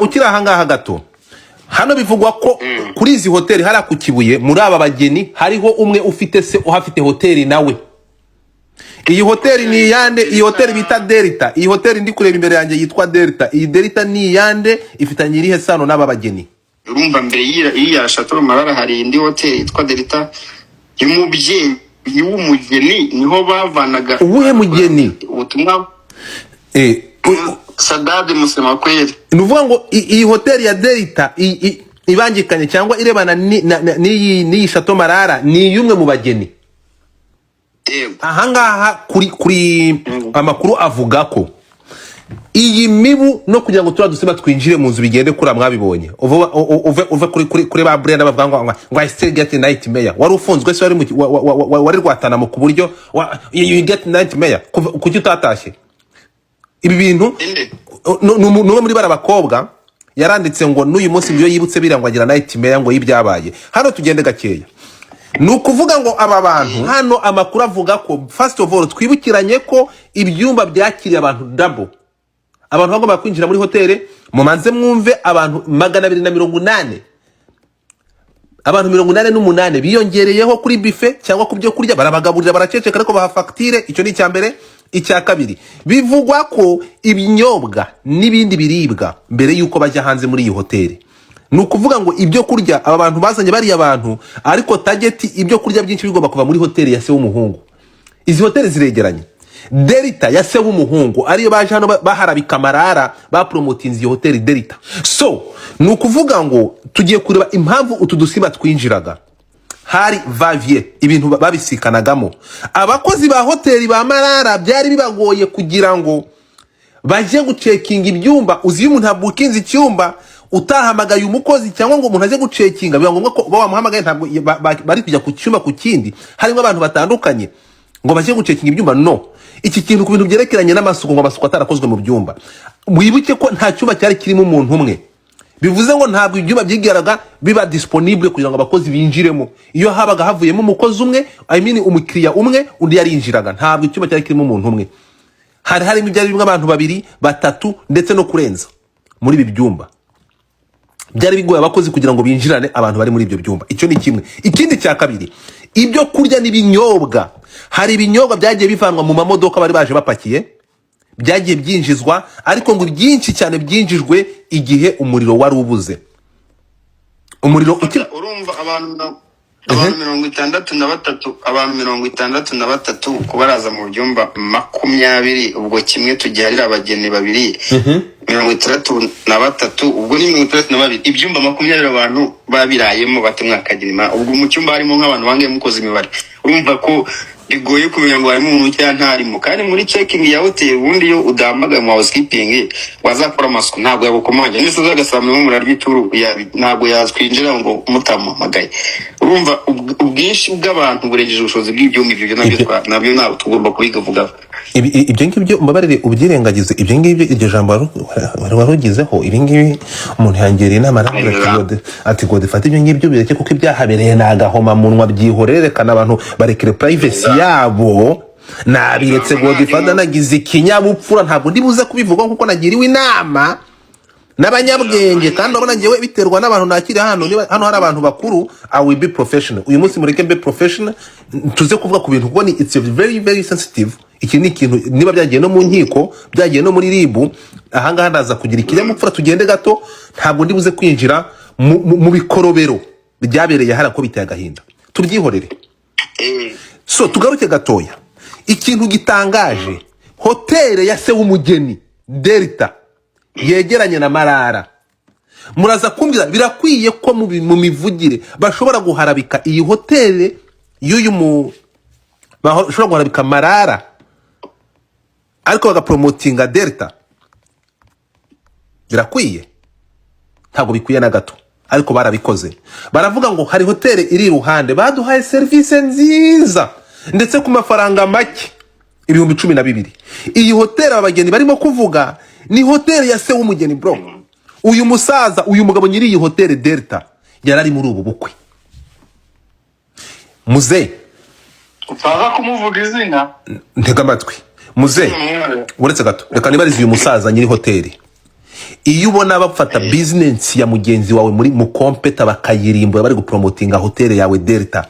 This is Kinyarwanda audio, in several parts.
ukira ahangaha gato hano bivugwa ko kuri izi hoteli hari ku Kibuye muri aba bageni hariho umwe ufite se uhafite hoteli nawe. Iyi hoteli ni yande, iyi hoteli bita Delta. Iyi hoteli ndi kureba imbere yanjye yitwa Delta. Iyi Delta ni yande ifitanye irihe sano n'aba bageni? Urumva mbere ya Chateau Marara hari indi hoteli yitwa Delta y'umubyeyi w'umugeni niho bavanaga. Uwuhe mugeni? Ubutumwa Sadade Musema kweli. Nuvuga ngo iyi hoteli ya Delta ibangikanye cyangwa irebana ni Chateau Marara ni yumwe mu bageni. Ahangaha kuri amakuru avuga ko iyi mibu no kugira ngo turadusiba twinjire mu nzu bigende kuri mwabibonye uve kuri ba Brenda bavuga ngo I still get nightmare. Wari ufunzwe se wari rwatana mu kuburyo you get nightmare kuki utatashye ibi bintu numwe muri barabakobwa yaranditse ngo n'uyu munsi byo yibutse birangagira nightmare ngo yibyabaye. Hano tugende gakeya. Nukuvuga ngo aba bantu hano amakuru avuga ko first of all twibukiranye ko ibyumba byakiriye abantu double. Abantu bagomba kwinjira muri hoteli mumanze mwumve abantu 280. Abantu 188 biyongereyeho kuri buffet cyangwa ku byo kurya barabagaburira baraceceka ariko baha facture. Icyo ni icyambere. Icya kabiri bivugwa ko ibinyobwa n'ibindi biribwa mbere yuko bajya hanze muri iyi hoteli. Nukuvuga ngo ibyo kurya aba bantu bazanye bari abantu ariko target ibyo kurya byinshi bigomba kuva muri hoteli ya se w'umuhungu. Izi hoteli ziregeranye. Delta ya se w'umuhungu ariyo baje hano baharabika Marara ba promoting iyi hoteli Delta. So nukuvuga ngo tugiye kureba impamvu utudusiba twinjiraga. Hari Vavier ibintu babisikanagamo. Abakozi ba hoteli ba Marara byari bibagoye kugira ngo baje gucekinga ibyumba. Uzi umuntu abukinze icyumba utahamagaye umukozi cyangwa ngo umuntu aje gucekinga biba ngombwa ko bamuhamagaye ntabwo bari kujya ku cyumba ku kindi harimo abantu batandukanye ngo baje gucekinga ibyumba. No, iki kintu ku bintu byerekeranye n'amasuku ngo amasuku atarakozwe mu byumba. Mwibuke ko nta cyumba cyari kirimo umuntu umwe. Bivuze ngo ntabwo ibyumba byigiraga biba disponible kugira ngo abakozi binjiremo. Iyo habaga havuyemo umukozi umwe umukiriya umwe undi yarinjiraga. Ntabwo icyumba cyari kirimo umuntu umwe. Harimo ibyari bimwe abantu 2 3 ndetse no kurenza muri ibi byumba. Byari bigoye abakozi kugira ngo binjirane abantu bari muri ibyo byumba. Icyo ni kimwe. Ikindi cya kabiri ibyo kurya n'ibinyobwa. Hari ibinyobwa byagiye bivanwa mu mamodoka bari baje bapakiye byagiye byinjizwa ariko ngo byinshi cyane byinjijwe igihe umuriro wari ubuze. Umuriro urumva abantu 63 kubaraza mu byumba 20 ubwo kimwe tugiharira abageni 2 63 ubwo ni 32 ibyumba 20 abantu babirayemo batemwakagirima ubwo mu cyumba harimo nk'abantu bangaye mukoze imibare. Urumva ko bigoye kumenya ngo harimo umuntu cyangwa ntarimo. Kandi muri checking ya hotel ubundi yo udambaga mu housekeeping wazakora amasuku ntabwo yabukomanje nese zagasamwe mu murarwituru ntabwo yazwinjira ngo mutamamagaye. Urumva ubwinshi bw'abantu buregeje ubushobozi bw'ibyumba ibyo nabyo ntabwo tugomba kubigavuga. Ibyo ngibyo mbabarire ubyirengagize ibyo ngibyo iryo jambo warugizeho ibi ngibi umuntu yangereye inama ati ngo dufate ibyo ngibyo bireke kuko ibyahabereye nagahoma munwa byihorerekana abantu barekere privacy yabo nabiretse ngo dufata nagize ikinyabupfura ntabwo ndibuze kubivuga kuko nagiriwe inama n'abanyabwenge kandi urabona ngewe biterwa n'abantu nakiri hano hari abantu bakuru. I will be professional. Uyu munsi mureke be professional tuze kuvuga ku bintu kuko ni it's very very sensitive. Iki ni ikintu niba byagiye no mu nkiko byagiye no muri ribu ahangaha ndaza kugira ikinyamupfura tugende gato ntabwo ndibuze kwinjira mu bikorobero byabereye harako biteye agahinda tubyihorere. So tugaruke gatoya ikintu gitangaje hoteli ya se w'umugeni Delta yegeranye na Marara. Muraza kumbwira birakwiye ko mu mivugire bashobora guharabika iyi hoteli y'uyu bashobora guharabika Marara ariko bagapromotinga Delta. Birakwiye ntabwo bikwiye na gato ariko barabikoze. Baravuga ngo hari hoteli iri iruhande baduhaye service nziza ndetse ku mafaranga make 12,000. Iyi hoteli abageni barimo kuvuga ni hoteli ya se w'umugeni bro. Uyu musaza uyu mugabo nyiri iyi hoteli Delta yarari muri ubu bukwe. Muze ufaza kumuvuga izina ntega amatwi muze uretse gato reka nibarize uyu musaza nyiri hoteli iyo ubona bafata business ya mugenzi wawe muri mu competa bakayirimbura bari gupromotinga hoteli yawe Delta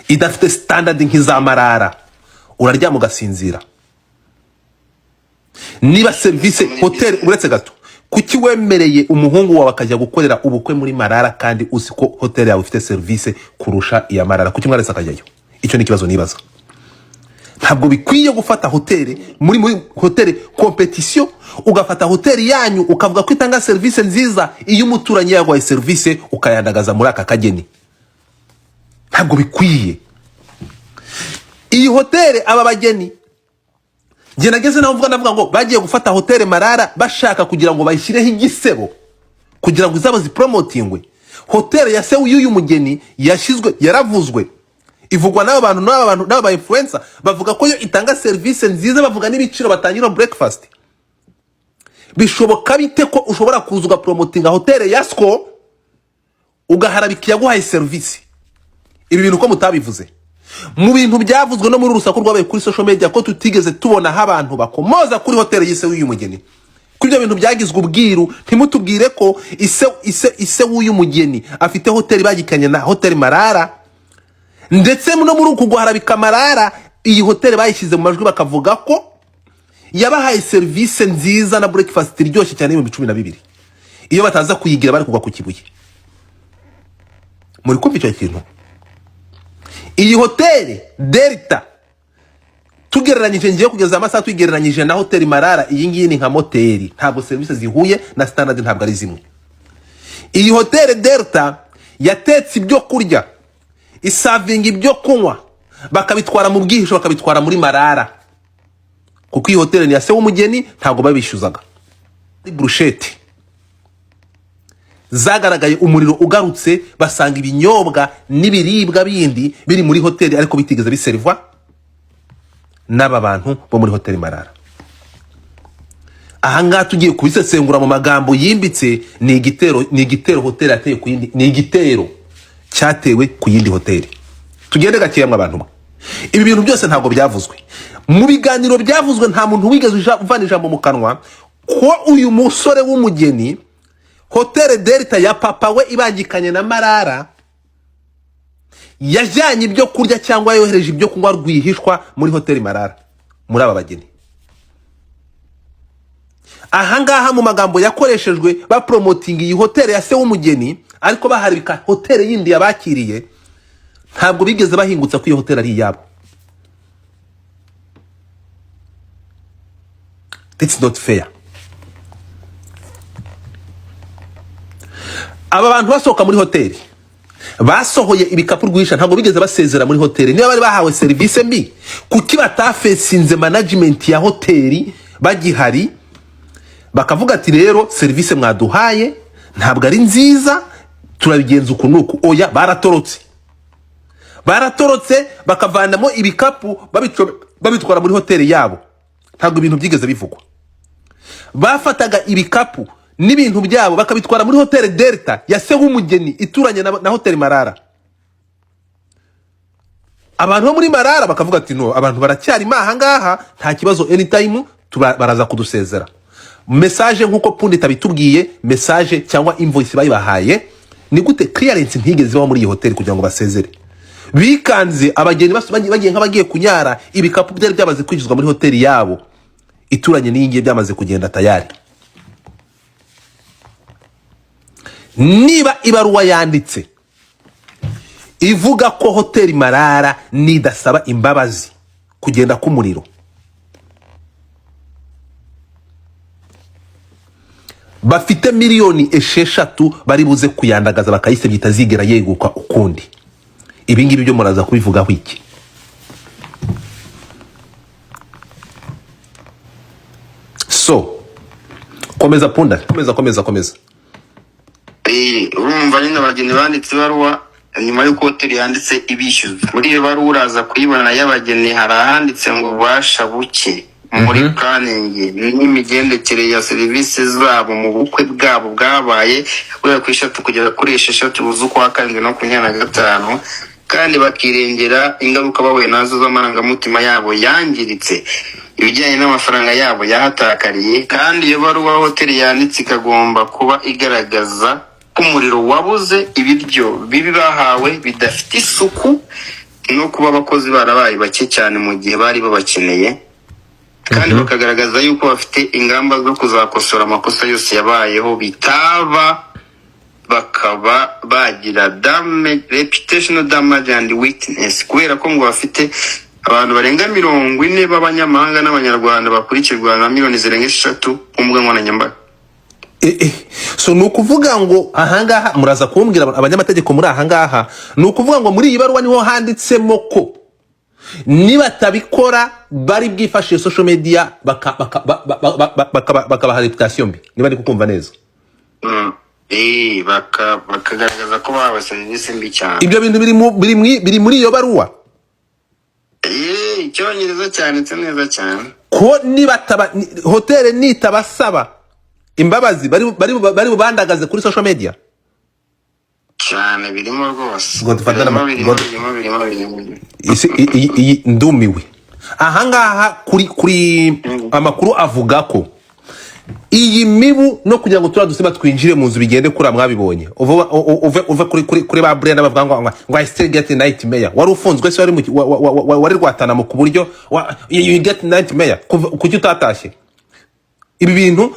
idafite standard nk'iza Marara, uraryama ugasinzira. Niba service hotel uretse gato, kuki wemereye umuhungu wawe akajya gukorera ubukwe muri Marara kandi uzi ko hotel yawe ifite service kurusha iya Marara? Kuki mwarese akajyayo? Icyo ni kibazo nibaza. Ntabwo bikwiye gufata hotel muri hotel competition, ugafata hotel yanyu ukavuga ko itanga service nziza, iyo umuturanyi yagwaye service ukayandagaza muri aka kageni. Ntabwo bikwiye. Iyi hotel aba bageni je nageze naho ndavuga ngo bagiye gufata hotel Marara bashaka kugira ngo bayishireho igisebo kugira ngo izabo zipromotingwe. Hotel ya se uyu mugeni yashizwe yaravuzwe, ivugwa n'aba influencer bavuga ko yo itanga service nziza, bavuga n'ibiciro batangira breakfast. Bishoboka bite ko ushobora kuzuga promotinga hotel ya Sko ugaharabikiye guhaye service? Ibi bintu ko mutabivuze mu bintu byavuzwe no muri urusaku rwabaye kuri social media ko tutigeze tubona abantu bakomoza kuri hotel yise w'uyu mugeni. Kubyo bintu byagizwe ubwiru, ntimutubwire ko ise w'uyu mugeni afite hotel bagikanye na hotel Marara, ndetse no muri uku guharabika Marara iyi hotel bayishize mu majwi bakavuga ko yabahaye service nziza na breakfast iryoshye cyane mu 12. Iyo bataza kuyigira bari kugwa ku kibuye. Muri kumva icyo kintu? Iyi hotel Delta tugereranyije ngiye kugeza amasaha tugereranyije na hotel Marara, iyi ngiyi ni nka moteri, ntabwo service zihuye na standard, ntabwo ari zimwe. Iyi hotel Delta yatetse ibyo kurya, isavinga ibyo kunywa, bakabitwara mu bwihisho bakabitwara muri Marara, kuko iyi hotel ni ya se w'umugeni, ntabwo babishyuzaga. Brushete zagaragaye umuriro ugarutse, basanga ibinyobwa n'ibiribwa bindi biri muri hotel ariko bitigeze biserva n'aba bantu bo muri hotel Marara. Ahanga tugiye kubisesengura mu magambo yimbitse, ni igitero hotel ateye ku yindi, ni igitero cyatewe ku yindi hotel. Tugende gakiyamwe abantu. Ibi bintu byose ntabwo byavuzwe mu biganiro byavuzwe, nta muntu wigeze uvanija mu kanwa ko uyu musore w'umugeni hotel Delta ya papa we ibangikanye na Marara yajyanye ibyo kurya cyangwa yohereje ibyo kunywa rwihishwa muri hotel Marara muri aba bageni. Ahangaha mu magambo yakoreshejwe ba promoting iyi hotel ya se w'umugeni, ariko baharibika hotel yindi yabakiriye, ntabwo bigeze bahingutsa ko iyo hotel ari yabo. It's not fair. Aba bantu basohoka muri hotel basohoye ibikapu rwisha, ntabwo bigeze basezera muri hotel. Niba bari bahawe service mbi, kuki batafesinze management ya hotel bagihari bakavuga ati rero service mwaduhaye ntabwo ari nziza, turabigenza ukunuku? Oya, baratorotse bakavanamo ibikapu babitwara muri hotel yabo. Ntabwo ibintu byigeze bivugwa. Bafataga ibikapu n'ibintu byabo bakabitwara muri hotel Delta ya se w'umugeni ituranye na hotel Marara. Abantu bo muri Marara bakavuga ati no, abantu baracyari mahangaha, nta kibazo, anytime baraza kudusezera. Message nkuko Pundi tabitubwiye, message cyangwa invoice bayibahaye, ni gute clearance ntigeze ziba muri iyi hotel kugira ngo basezere? Bikanze abageni bagiye nk'abagiye kunyara, ibikapu byari byabaze kwinjizwa muri hotel yabo ituranye n'iyingiye byamaze kugenda tayari. Niba ibaruwa yanditse ivuga ko hotel Marara nidasaba imbabazi kugenda k'umuriro, bafite miliyoni 6 bari buze kuyandagaza bakayise bitazigera yeguka ukundi, ibi ngibi byo muraza kubivugaho iki? So komeza Punda, komeza. Urumva nyine abageni banditse ibaruwa, nyuma y'uko hotel yanditse ibishyuza. Muri iyo baruwa uraza kuyibona y'abageni, hari ahanditse ngo ububasha buke muri planning n'imigendekere ya service zabo mu bukwe bwabo bwabaye kuri 3 kugera kuri 6 z'ukwa 7 no 2025. kandi bakirengera ingaruka bahuye nazo z'amarangamutima yabo yangiritse, ibijyanye n'amafaranga yabo yahatakariye. Kandi iyo baruwa hoteli yanditse ikagomba kuba igaragaza ko umuriro wabuze, ibiryo bibi bahawe bidafite isuku, no kuba abakozi barabaye bake cyane mu gihe bari babakeneye, kandi bakagaragaza yuko bafite ingamba zo kuzakosora amakosa yose yabayeho, bitaba bakaba bagira reputational damage and weakness, kubera ko ngo bafite abantu barenga 40 b'abanyamahanga n'abanyarwanda bakurikirwa na miliyoni zirenga 3 ku mbuga nkoranyambaga. So nukuvuga ngo ahangaha muraza kumbwira abanyamategeko muri ahangaha, nukuvuga ngo muri iyi baruwa niho handitsemo ko niba tabikora bari bwifashishe social media bakabaha reputation mbi, niba ndi kukumva neza. Bakagaragaza ko bahawe serivisi mbi cyane. Ibyo bintu biri muri iyo baruwa. Icyongereza cyanditse neza cyane ko niba hoteli nitabasaba imbabazi bari bubandagaze kuri social media cyane. Birimo rwose, iyi ndumiwe ahangaha kuri amakuru avuga ko iyi mibu no kugira ngo dusiba twinjire mu nzu bigende kura mwabibonye. Uve kuri ba Brian bavuga ngo I still get nightmare. Wari ufunzwe se wari rwatana mu kuburyo you get nightmare kuki utatashye. Ibi bintu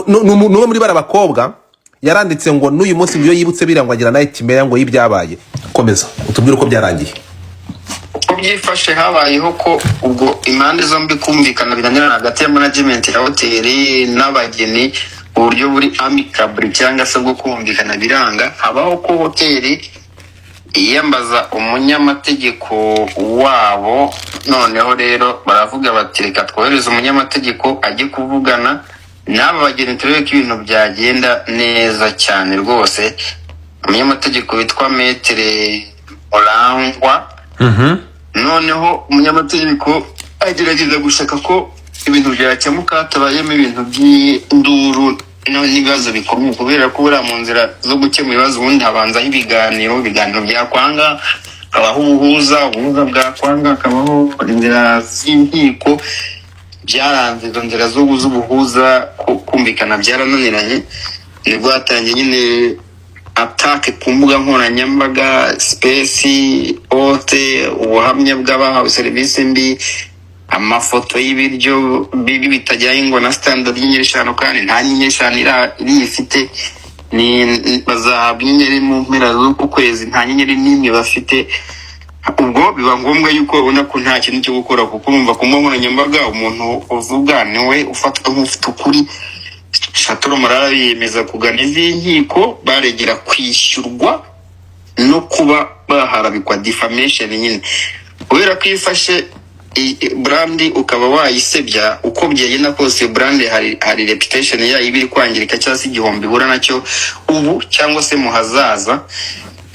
no muri bara bakobwa yaranditse ngo n'uyu munsi byo yibutse birangwa agira nightmare ngo y'ibyabaye. Komeza utubwire uko byarangiye. Uko byifashe habayeho ko ubwo impande zombi kumvikana biranirana hagati ya management ya hoteli n'abageni, uburyo buri amicable cyangwa se bwo kumvikana biranga. Habaho ko hoteli iyambaza umunyamategeko wabo, noneho rero baravuga bati reka twohereze umunyamategeko ajye kuvugana n'aba bageni turebe ko ibintu byagenda neza cyane rwose. Umunyamategeko witwa Metere Murangwa. Noneho umunyamategeko agerageza gushaka ko ibintu byakemuka hatabayemo ibintu by'induru n'ibibazo bikomeye, kubera ko buriya mu nzira zo gukemura ibibazo ubundi habanzaho ibiganiro byakwanga, hakabaho ubuhuza bwakwanga, hakabaho inzira z'inkiko. Byaranze izo nzira z'ubuhuza kumvikana byarananiranye, nibwo hatangiye nyine atake ku mbuga nkoranyambaga, space ote, ubuhamya bw'abahawe serivisi mbi, amafoto y'ibiryo bibi bitajyanye ngo na standard y'inyenyeri 5, kandi nta nyenyeri 5 ifite, ni bazahabwa inyenyeri mu mpera z'uku kwezi, nta nyenyeri n'imwe bafite. Ubwo biba ngombwa yuko ubona ko nta kintu cyo gukora, kuko urumva ku mbuga nkoranyambaga umuntu uvuga niwe ufatwa nk'ufite ukuri. Shatoro Marara yemeza kugana inkiko baregera kwishyurwa no kuba baharabikwa defamation nyine, kubera ko ifashe brand ukaba wayisebya uko byagenda kose. Brand hari reputation yayo ibiri kwangirika cyangwa se igihombo ihura nacyo ubu cyangwa se mu hazaza.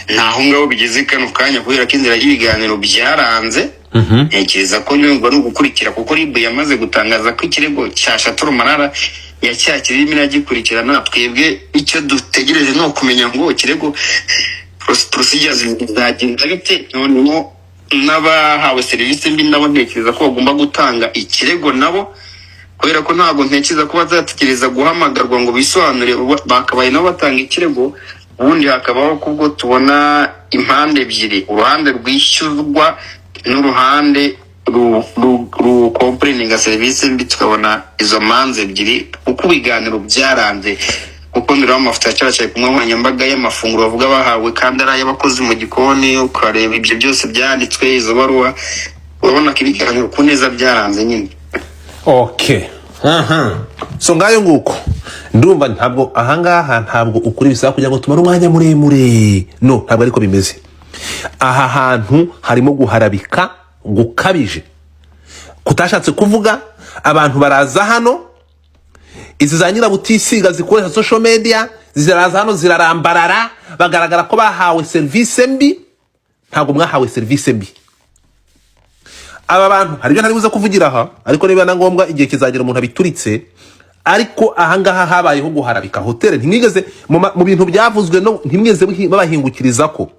Naho ngaho bigeze kano kanya, kubera ko inzira y'ibiganiro byaranze. Ntekereza ko nyungwa no gukurikira, kuko RIB yamaze gutangaza ko ikirego cya Shatoro Marara yacyakira irimo iragikurikirana. Twebwe icyo dutegereje no kumenya ngo ikirego procedures zagenda bite, noneho n'abahawe serivisi mbi nabo ntekereza ko bagomba gutanga ikirego nabo, kubera ko ntabwo ntekereza ko bazatekereza guhamagarwa ngo bisobanure. Bakabaye nabo batanga ikirego, ubundi hakabaho kubwo tubona impande ebyiri, uruhande rwishyurwa n'uruhande complaining service mbi, tukabona izo manze ebyiri uko ibiganiro byaranze. Kuko ndira amafuta cyacyaye kumwe nkoranyambaga y'amafunguro bavuga bahawe kandi ari ay'abakozi mu gikoni, ukareba ibyo byose byanditswe izo baruwa, urabona ko ibiganiro ku neza byaranze nyine. Okay. So ngayo nguko ndumva ntabwo ahangaha ntabwo ukuri bisaba kugira ngo tumare umwanya muremure. No, ntabwo ariko bimeze. Aha hantu harimo guharabika gukabije kutashatse kuvuga. Abantu baraza hano, izi za nyirabutisiga zikoresha social media ziraza hano zirarambarara, bagaragara ko bahawe service mbi. Ntabwo mwahawe service mbi. Aba bantu hari byo ntari buze kuvugira aha, ariko niba na ngombwa igihe kizagera umuntu abituritse. Ariko ahangaha habayeho guharabika hoteli. Ntimwigeze mu bintu byavuzwe, no ntimwigeze babahingukiriza ko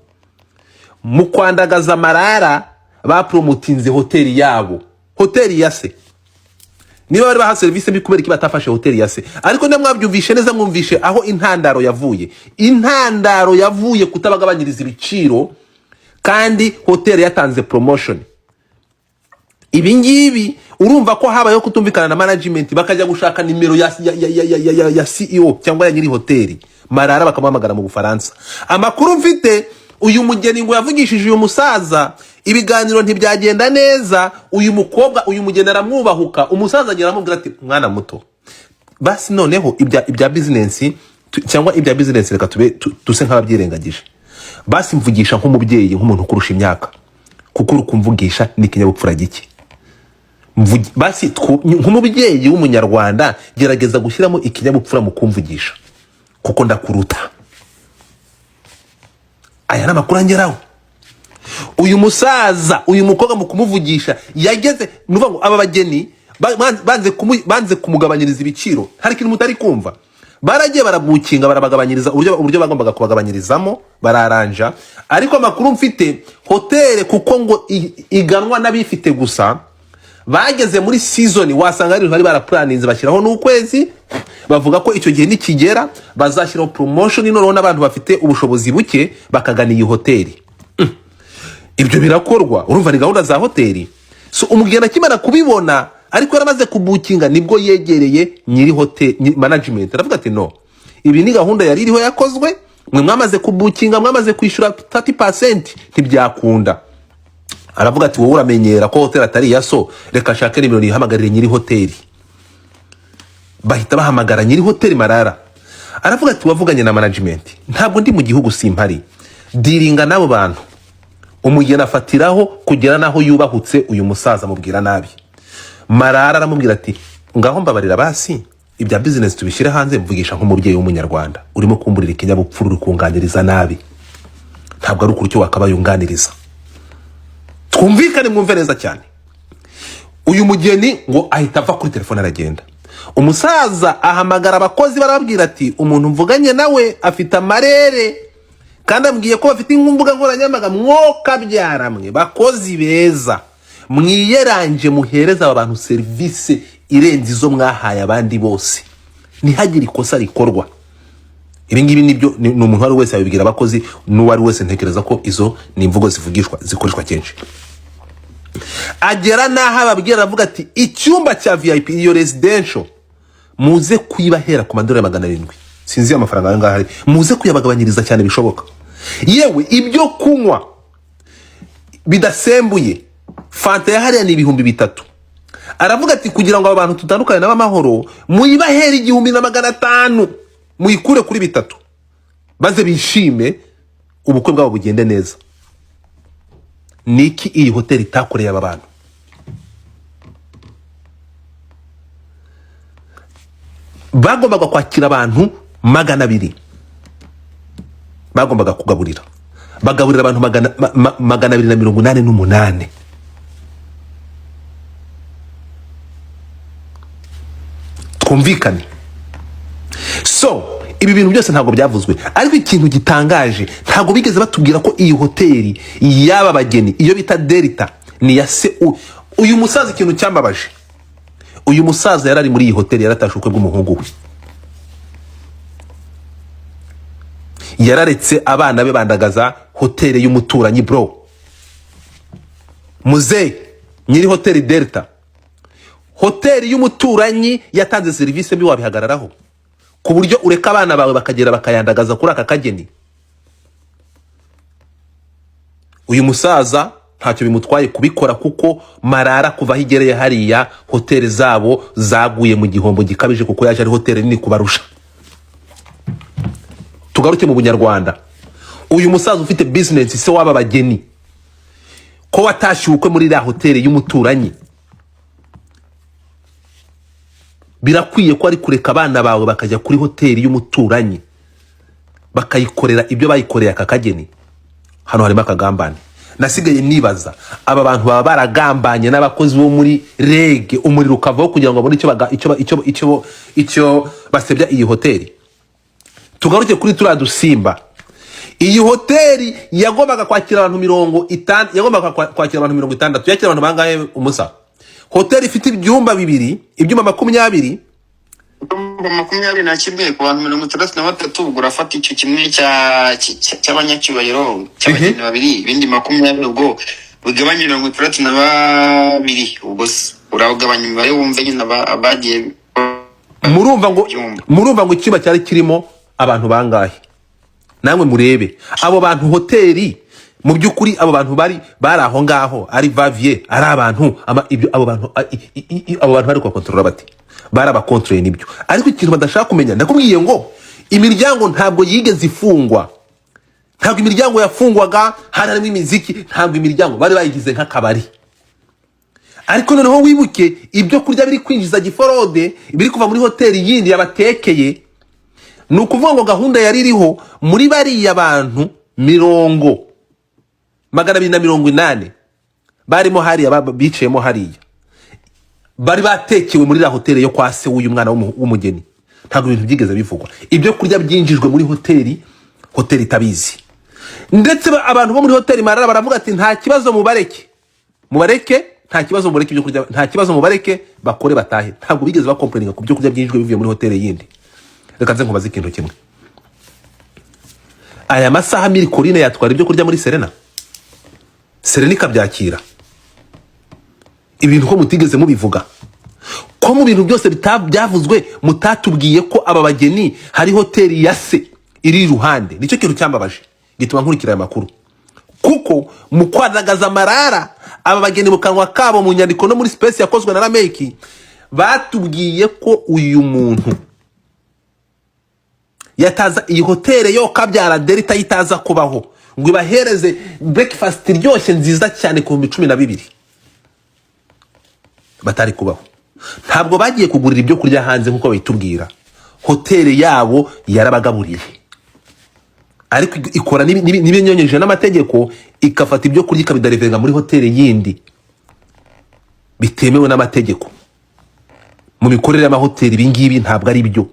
mu kwandagaza Marara bapromotinze hoteli yabo, hoteli ya se. Niba bari baha service mbi kubera iki batafashe hoteli ya se. Ariko namwabyumvishe neza, mwumvishe aho intandaro yavuye. Intandaro yavuye kutabagabanyiriza ibiciro kandi hoteli yatanze promotion. Ibi ngibi urumva ko habayeho kutumvikana na management, bakajya gushaka nimero ya CEO cyangwa ya nyiri hoteli. Marara bakamamagara mu Bufaransa. Amakuru mfite, uyu mugeni ngo yavugishije uyu musaza, ibiganiro ntibyagenda neza, uyu mukobwa uyu mugeni aramwubahuka, umusaza agira amubwira ati mwana muto, basi noneho ibya business cyangwa ibya business reka tuse nk'ababyirengagije, basi mvugisha nk'umubyeyi, nk'umuntu kurusha imyaka, kuko urukumvugisha ni kinyabupfura gike. Basi nk'umubyeyi w'umunyarwanda gerageza gushyiramo ikinyabupfura mu kumvugisha, kuko ndakuruta. Aya n'amakuru angeraho. Uyu musaza uyu mukobwa mu kumuvugisha yageze, nuvuga ngo aba bageni banze kumugabanyiriza ibiciro. Hari ikintu mutari kumva, baragiye barabukinga barabagabanyiriza uburyo bagombaga kubagabanyirizamo, bararanja. Ariko amakuru mfite, hoteli kuko ngo iganwa n'abifite gusa, bageze muri season wasanga ari bari baraplaninze bashyiraho n'ukwezi, bavuga ko icyo gihe nikigera bazashyiraho promotion noneho n'abantu bafite ubushobozi buke bakagana iyi hoteli. Ibyo birakorwa, urumva ni gahunda za hoteli. So umugeni akimara kubibona, ariko yaramaze kubukinga, nibwo yegereye nyiri hoteli management, aravuga ati no, ibi ni gahunda yari iriho yakozwe, mwe mwamaze kubukinga, mwamaze kwishyura 30%, ntibyakunda. Aravuga ati wowe uramenyera ko hoteli atari ya so, reka shake nimero yihamagarire nyiri hoteli. Bahita bahamagara nyiri hoteli Marara. Aravuga ati wavuganye na management, ntabwo ndi mu gihugu simpari, diringa nabo bantu. Umugeni afatiraho kugera naho yubahutse uyu musaza mubwira nabi. Marara aramubwira ati ngaho mbabarira basi, ibya business tubishyire hanze, mvugisha nk'umubyeyi w'umunyarwanda, urimo kumburira ikinyabupfura, uri kunganiriza nabi, ntabwo ari ukuryo wakabayunganiriza. Twumvikane mwumve neza cyane. Uyu mugeni ngo ahita ava kuri telefone aragenda. Umusaza ahamagara abakozi barababwira ati umuntu mvuganye nawe afite amarere, kandi ambwiye ko bafite inkumbuga nkoranyambaga, mwoka byaramwe bakozi beza, mwiyeranje muhereza aba bantu service irenze izo mwahaye abandi bose, ntihagire ikosa rikorwa. Ibi ngibi nibyo ni umuntu wari wese abibwira abakozi, n'uwari wese ntekereza ko izo ni imvugo zikoreshwa kenshi. Agera naho ababwira avuga ati icyumba cya VIP iyo residential muze kwibahera ku madolari 700, sinzi amafaranga ngaho hari, muze kuyabagabanyiriza cyane bishoboka. Yewe ibyo kunywa bidasembuye, fanta ya hariya ni 3,000. Aravuga ati kugira ngo abantu tutandukane n'abamahoro, muyibahere 1,500, muyikure kuri 3, baze bishime, ubukwe bwabo bugende neza. Niki iyi hoteli itakoreye aba bantu? Bagombaga kwakira abantu 200, bagombaga kugaburira, bagaburira abantu 288. Twumvikane. So ibi bintu byose ntabwo byavuzwe, ariko ikintu gitangaje, ntabwo bigeze batubwira ko iyi hoteli yaba bageni iyo bita Delta ni ya se. Uyu musaza ikintu cyambabaje, uyu musaza yarari muri iyi hoteli yaratashe ubukwe bw'umuhungu we, yararetse abana be bandagaza hoteli y'umuturanyi. Bro muze nyiri hoteli Delta, hoteli y'umuturanyi yatanze service mbi, wabihagararaho ku buryo ureka abana bawe bakagera bakayandagaza kuri aka kageni? Uyu musaza ntacyo bimutwaye kubikora, kuko Marara kuva higereye hariya hoteli zabo zaguye mu gihombo gikabije, kuko yaje ari hoteli nini kubarusha. Tugaruke mu bunyarwanda, uyu musaza ufite business se waba bageni, ko watashye ubukwe muri ya hoteli y'umuturanyi, birakwiye ko ari kureka abana bawe bakajya kuri hoteli y'umuturanyi bakayikorera ibyo bayikoreye aka kageni? Hano harimo akagambane. Nasigaye nibaza, aba bantu baba baragambanye n'abakozi bo muri REG, umuriro ukavaho kugira ngo babone icyo basebya iyi hoteli. Tugaruke kuri turiya dusimba. iyi hoteli yagombaga kwakira abantu 50, yagombaga kwakira abantu 60, yakira abantu bangahe umusa? Hoteli ifite ibyumba 20, ibyumba 20, makumyabiri na kimwe ku bantu 63, ubwo urafata icyo kimwe cy'abanyacyubahiro cy'abageni babiri, ibindi 20 ubwo ugabanya 62, ubwo uragabanya imibare wumve nyine abagiye. murumva ngo icyumba cyari kirimo abantu bangahe? Namwe murebe abo bantu hoteli mu by'ukuri abo bantu bari aho ngaho ari vavier ari abantu abo bantu bari kwa control bati bari abakontrole nibyo. Ariko ikintu badashaka kumenya ndakubwiye ngo imiryango ntabwo yigeze ifungwa, ntabwo imiryango yafungwaga harimo imiziki, ntabwo imiryango bari bayigize nk'akabari. Ariko noneho wibuke ibyo kurya biri kwinjiza giforode biri kuva muri hoteli yindi yabatekeye. Nukuvuga ngo gahunda yari iriho muri bari abantu 280 barimo hariya bicayemo hariya bari batekewe muri la hoteli yo kwa se w'uyu mwana w'umugeni. Ntabwo ibintu byigeze bivugwa, ibyo kurya byinjijwe muri hoteli itabizi. Ndetse abantu bo muri hoteli Marara baravuga ati nta kibazo mubareke nta kibazo mubareke ibyo kurya, nta kibazo mubareke bakore batahe. Ntabwo bigeze bakomplaininga ku byo kurya byinjijwe bivuye muri hoteli yindi. Reka nze nkubaze ikintu kimwe, aya masaha Mirikorine yatwara ibyo kurya muri Serena ikabyakira? Ibintu ko mutigeze mubivuga, ko mu bintu byose byavuzwe mutatubwiye ko aba bageni hari hoteli ya se iri iruhande. Nicyo kintu cyambabaje gituma nkurikira aya makuru, kuko mu kwanagaza Marara aba bageni mu kanwa kabo mu nyandiko no muri space yakozwe na Rameki batubwiye ko uyu muntu yataza iyi hoteli yo kabyara Delta yitaza kubaho ngo ibahereze breakfast iryoshye nziza cyane ku 12 batari kubaho. Ntabwo bagiye kugurira ibyo kurya hanze nkuko bayitubwira, hoteli yabo yarabagaburiye. Ariko ikora n'ibinyonyeje n'amategeko, ikafata ibyo kurya ikabidarevenga muri hoteli yindi bitemewe n'amategeko. Mu mikorere y'amahoteli ibingibi ntabwo ari byo.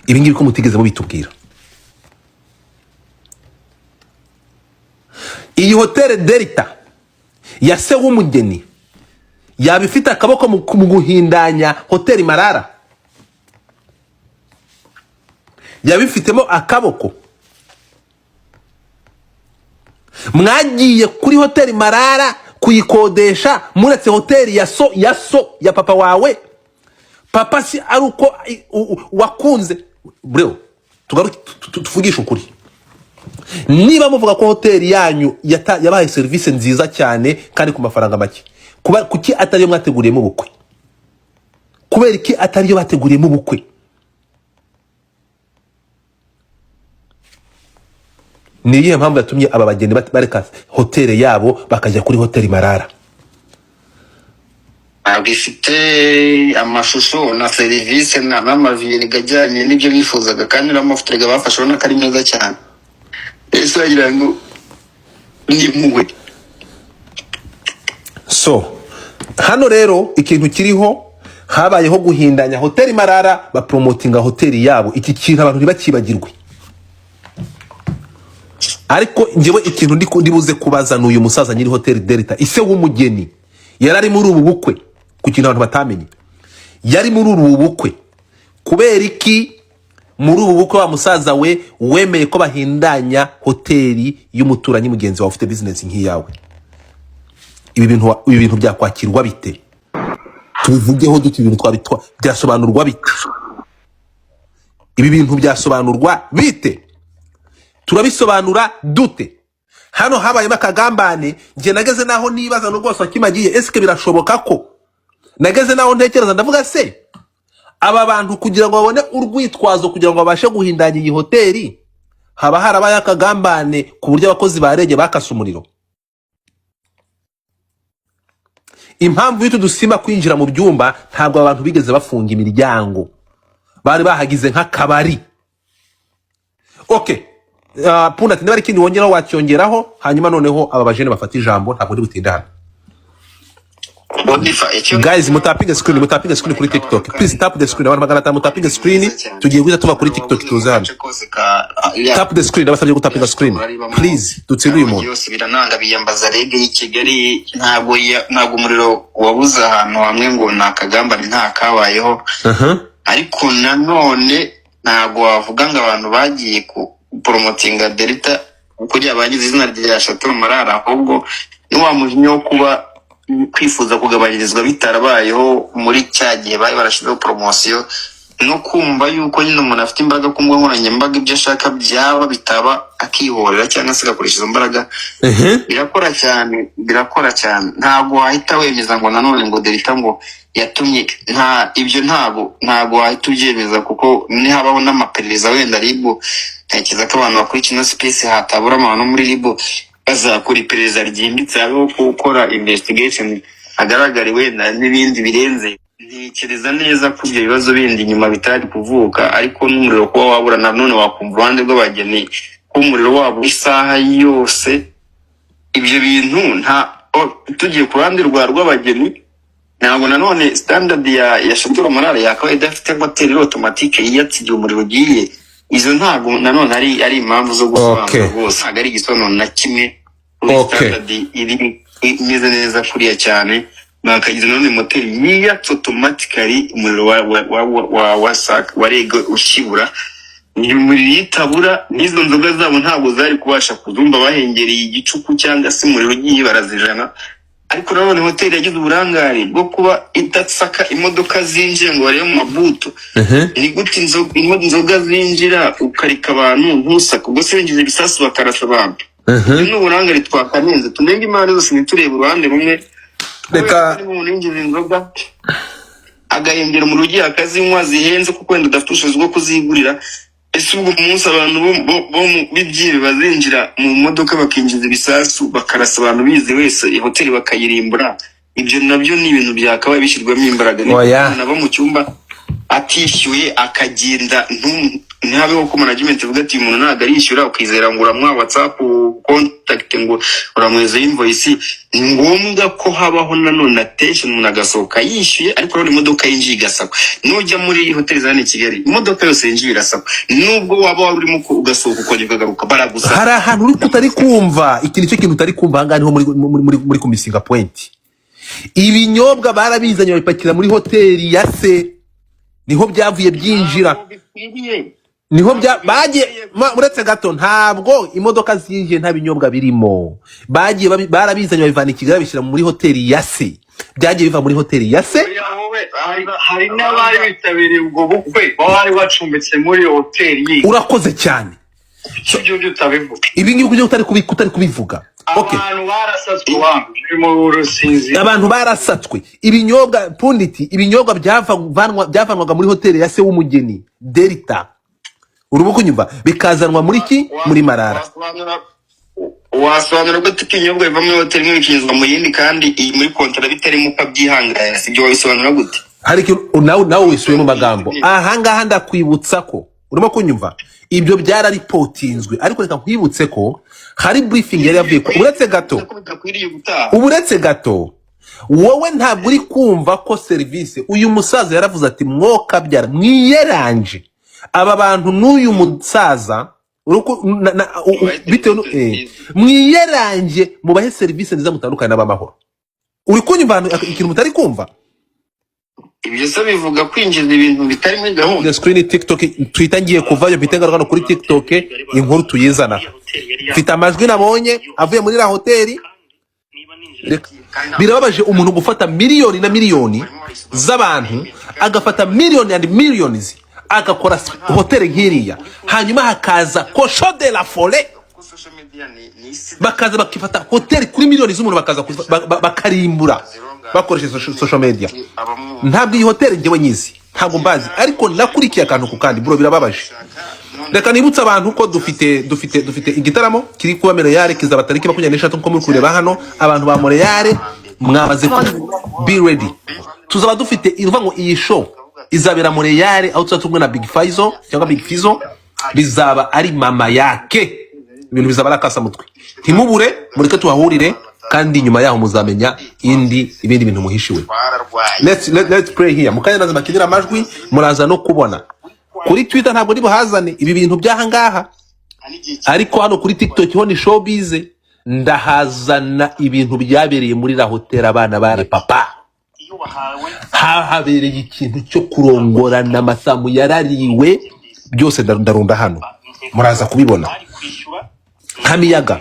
Ibingibi ko mutigeze mubitubwira. Iyi hoteli Delta ya se w'umugeni yabifite akaboko mu guhindanya hoteli Marara, yabifitemo akaboko. Mwagiye kuri hoteli Marara kuyikodesha muretse hoteli ya papa wawe. Papa si ari uko wakunze bro, tuvugisha ukuri. Niba muvuga ko hoteli yanyu yabaye service nziza cyane kandi ku mafaranga make, kuki atari yo mwateguriyemo ubukwe? Kubera iki atari yo bateguriyemo ubukwe? Ni iyihe mpamvu yatumye aba bageni bareka hoteli yabo bakajya kuri hoteli Marara? Bifite amashusho na service n'amaviri gajyanye n'ibyo bifuzaga, kandi n'amafoto bafashe ubona ko ari meza cyane. Ese wagira ngo ni muwe. So hano rero ikintu kiriho, habayeho guhindanya hoteli Marara bapromotinga hoteli yabo. Iki kintu abantu ntibakibagirwe. Ariko njyewe ikintu ndibuze kubaza n'uyu musaza nyiri hoteli Delta, ise w'umugeni yarari muri ubu bukwe, ku kintu abantu batamenye. Yari muri ubu bukwe kubera iki? Muri ubu bukwe wa musaza we wemeye ko bahindanya hoteli y'umuturanyi mugenzi wawe ufite business nk'iyawe. Ibi bintu byakwakirwa bite? Tubivugeho duti ibintu twabitwa byasobanurwa bite? Ibi bintu byasobanurwa bite? Turabisobanura dute? Hano habayemo akagambane. Nge nageze naho nibaza no rwose akimagiye, eske birashoboka ko? Nageze naho ntekereza ndavuga se aba bantu kugira ngo babone urwitwazo kugira ngo babashe guhindanya iyi hoteli, haba harabaye akagambane ku buryo abakozi barege bakasa umuriro. Impamvu y'utu dusima kwinjira mu byumba, ntabwo abantu bigeze bafunga imiryango, bari bahagize nk'akabari. Okay, punda ati ndabari kindi wongeraho wacyongeraho, hanyuma noneho aba bajene bafata ijambo, ntabwo ndi butinda hano. guys mutapinga screen kuri TikTok, please tap the screen. Abantu magana mutapinga screen, tugiye guhita tuva kuri TikTok tuzana. Tap the screen, abasabye gutapinga screen please, dutsiruye umuntu yose birananga biyambaza rege y'Ikigali, ntabwo umuriro wabuze ahantu hamwe ngo nakagamba nta kabayeho. Ariko nanone ntabwo wavuga ngo abantu bagiye ku promotinga Delta kugira bagize izina rya Chateau Marara, ahubwo ni wa mujinya wo kuba kwifuza kugabanyirizwa bitarabayeho muri cyagiye bayi barashizeho promotion no kumva yuko nyine umuntu afite imbaraga ku mbuga nkoranyambaga ibyo ashaka byaba bitaba akihorera cyangwa se agakoresha izo mbaraga. Birakora cyane ntabwo wahita wemeza ngo nanone ngo Delta ngo yatumye ibyo ntabwo wahita ubyemeza, kuko nihabaho n'amaperereza wenda ribu ntekereza ko abantu bakora kino space hatabura abantu muri ribu bazakora iperereza ryimbitse aho gukora investigation agaragare wenda n'ibindi birenze. Ntekereza neza ko ibyo bibazo bindi nyuma bitari kuvuka, ariko n'umuriro kuba wabura nanone wakumva uruhande rw'abageni k'umuriro wabo isaha yose. Ibyo bintu tugiye ku ruhande rw'abageni, ntabwo nanone standard ya Chateau Marara yakaba idafite hoteli automatique yiyatsiye umuriro ugiye. Izo ntabwo nanone ari impamvu zo gusobanura rwose, ntabwo ari igisobanuro na kimwe. Standard iri imeze neza kuriya cyane, bakagize nanone moteri yiyatsa automatically umuriro wa rege ushibura. Ni umuriro yitabura, n'izo nzoga zabo ntabwo zari kubasha kuzumba bahengereye igicuku cyangwa se umuriro ugiye barazijana. Ariko nanone hoteli yagize uburangare bwo kuba itasaka imodoka zinjira ngo barebe mu mabuto. Ni gute inzoga zinjira ukarika abantu ntusaka, ubwo se binjize ibisasu bakarasa abantu. Ni uburangare twakanenze, tunenga imana zose nitureba uruhande rumwe. Reka umuntu yinjiza inzoga agahembera mu rugi akazinywa zihenze kuko wenda udafite ubushobozi bwo kuzigurira. Ese ubwo umunsi abantu bo bibyibe bazinjira mu modoka bakinjiza ibisasu bakarasa abantu bize wese hoteli bakayirimbura. Ibyo nabyo ni ibintu byakabaye bishyirwamo imbaraga. Nabo mu cyumba atishyuye akagenda ntihabeho ko management ivuga ati umuntu ntabwo arishyura, ukizera ngo uramwa WhatsApp contact ngo uramweza invoice. Ni ngombwa ko habaho nanone attention, umuntu agasohoka yishyuye ariko rero imodoka yinjiye igasakwa. Nujya muri hoteli zane Kigali imodoka yose yinjiye irasakwa, nubwo waba wari urimo ugasohoka ukongera ukagaruka baragusa. Hari ahantu uri kutari kumva iki nicyo kintu utari kumva hanga niho muri kumisinga point. Ibinyobwa barabizanye babipakira muri hoteli ya se, niho byavuye byinjira, niho bagiye muretse gato. Ntabwo imodoka zinjiye nta binyobwa birimo, bagiye barabizanye babivana Kigali bishyira muri hoteli ya se, byagiye biva muri hoteli ya se. Hari n'abari bitabiriye ubwo bukwe bari bacumbitse muri hoteli. Urakoze cyane. Ibyo byo utabivuga, ibi ngibi kujya utari kubivuga. Okay, abantu barasatswe mu Rusizi, abantu barasatswe. Ibinyobwa punditi, ibinyobwa byavanwaga muri hoteli ya se w'umugeni Delta, urubuko kunyumva bikazanwa muri muri Marara. Wasobanura gute ikinyobwa biva muri hoteli nk'ibikizwa mu yindi kandi muri kontra bitarimo kabyihangana? Sibyo wabisobanura gute? Hari nawe wisuye mu magambo ahangaha ndakwibutsa ko urimo kunyumva ibyo byararipotinzwe, ariko reka nkwibutse ko hari briefing yari yavuye ko uretse gato wowe ntabwo uri kumva ko service uyu musaza yaravuze ati mwoka byara mwiyeranje aba bantu n'uyu musaza bitewe mwiyeranje mubahe service nziza mutandukanye n'abamahoro. Uri kunyumva ikintu mutari kumva? Ibyo se bivuga kwinjiza ibintu bitari muri gahunda. The screen TikTok twitangiye kuvayo bitengarwa kuri TikTok, inkuru tuyizana. Mfite amajwi nabonye avuye muri la hoteli. Birababaje umuntu gufata miliyoni na miliyoni z'abantu, agafata miliyoni and millions agakora hoteli nkiriya, hanyuma hakaza Cocho de la Forêt bakaza bakifata hoteli kuri miliyoni z'umuntu bakaza bakarimbura bakoresheje social media. Ntabwo iyi hoteli ngewe nyizi, ntabwo mbazi, ariko nakurikiye akantu ku kandi bro, birababaje. Reka nibutsa abantu ko dufite igitaramo kiri kuba Montreal kizaba tariki 23 nko muri kureba hano. Abantu ba Montreal mwabaze be ready, tuzaba dufite iruva ngo iyi show izabera Montreal aho tuzatumwe na Big Fizzo cyangwa Big Fizzo, bizaba ari mama yake, ibintu bizaba arakasa mutwe. Ntimubure mureke tuhahurire kandi nyuma yaho muzamenya ibindi bintu muhishiwe. Let's pray here. Mukanya naza makinira amajwi muraza no kubona kuri Twitter ntabwo ndi buhazane ibi bintu byahangaha, ariko hano kuri TikTok ho ni showbiz, ndahazana ibintu byabereye muri la hotel abana bare papa. Habereye ikintu cyo kurongorana, amasamu yarariwe, byose ndarunda hano muraza kubibona nk'amiyaga.